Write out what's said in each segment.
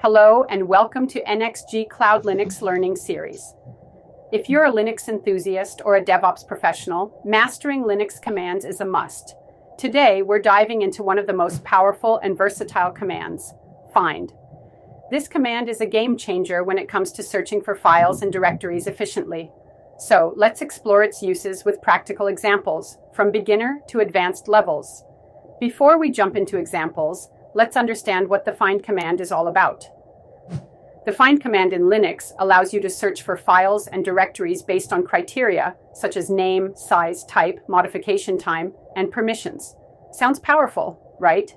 Hello and welcome to NXG Cloud Linux Learning Series. If you're a Linux enthusiast or a DevOps professional, mastering Linux commands is a must. Today, we're diving into one of the most powerful and versatile commands, find. This command is a game changer when it comes to searching for files and directories efficiently. So let's explore its uses with practical examples, from beginner to advanced levels. Before we jump into examples, let's understand what the find command is all about. The find command in Linux allows you to search for files and directories based on criteria such as name, size, type, modification time, and permissions. Sounds powerful, right?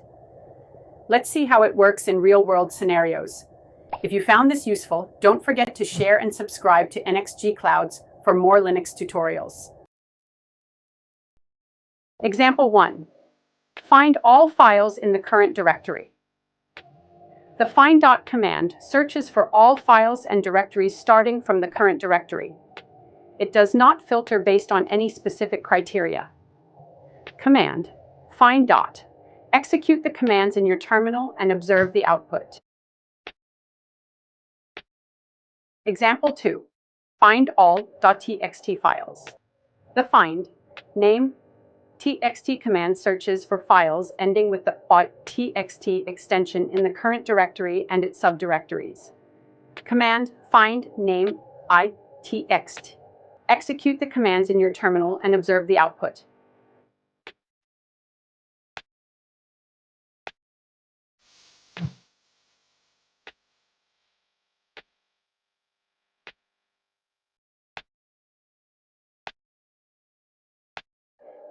Let's see how it works in real-world scenarios. If you found this useful, don't forget to share and subscribe to NXG Clouds for more Linux tutorials. Example 1. Find all files in the current directory. The find command searches for all files and directories starting from the current directory. It does not filter based on any specific criteria. Command find . Execute the commands in your terminal and observe the output. Example 2. Find all.txt files. The find name txt command searches for files ending with the .txt extension in the current directory and its subdirectories. Command find name itxt. Execute the commands in your terminal and observe the output.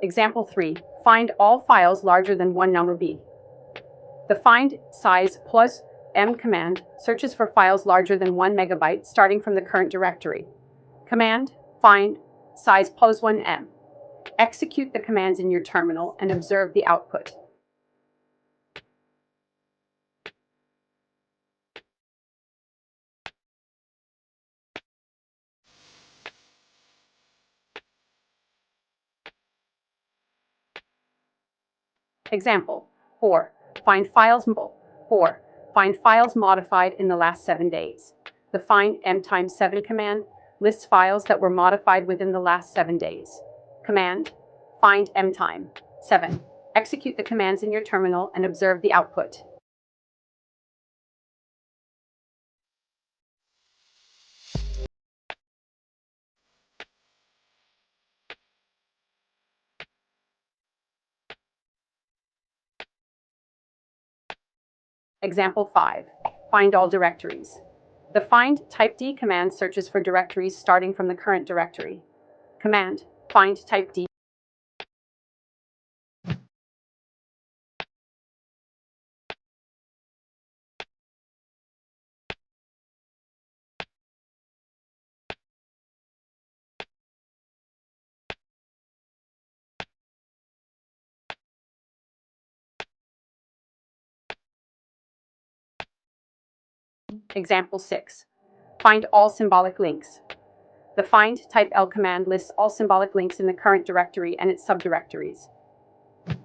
Example 3. Find all files larger than one number b. The find size plus m command searches for files larger than 1 megabyte starting from the current directory. Command find size plus 1m. Execute the commands in your terminal and observe the output. Example 4. Find files modified in the last 7 days. The find m times 7 command lists files that were modified within the last 7 days. Command find m time 7. Execute the commands in your terminal and observe the output. Example 5. Find all directories. The find type d command searches for directories starting from the current directory. Command find type d. Example 6. Find all symbolic links. The find type l command lists all symbolic links in the current directory and its subdirectories.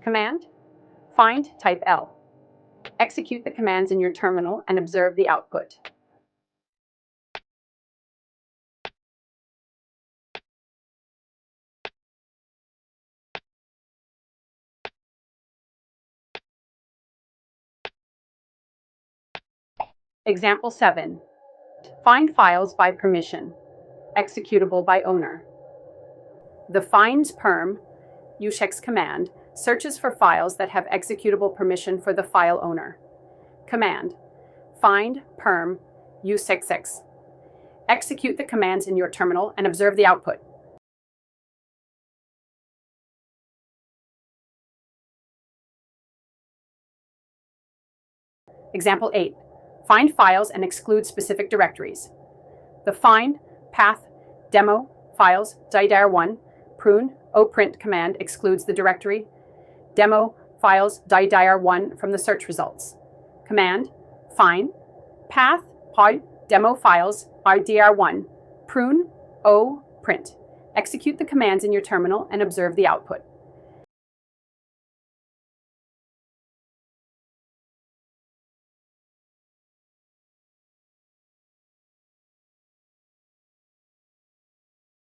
Command find type l. Execute the commands in your terminal and observe the output. Example 7. Find files by permission. Executable by owner. The find perm usex command searches for files that have executable permission for the file owner. Command find perm usexx. Execute the commands in your terminal and observe the output. Example 8. Find files and exclude specific directories. The find path demo files dir1 prune oprint command excludes the directory demo files dir1 from the search results. Command find path pod demo files dir1 prune o print. Execute the commands in your terminal and observe the output.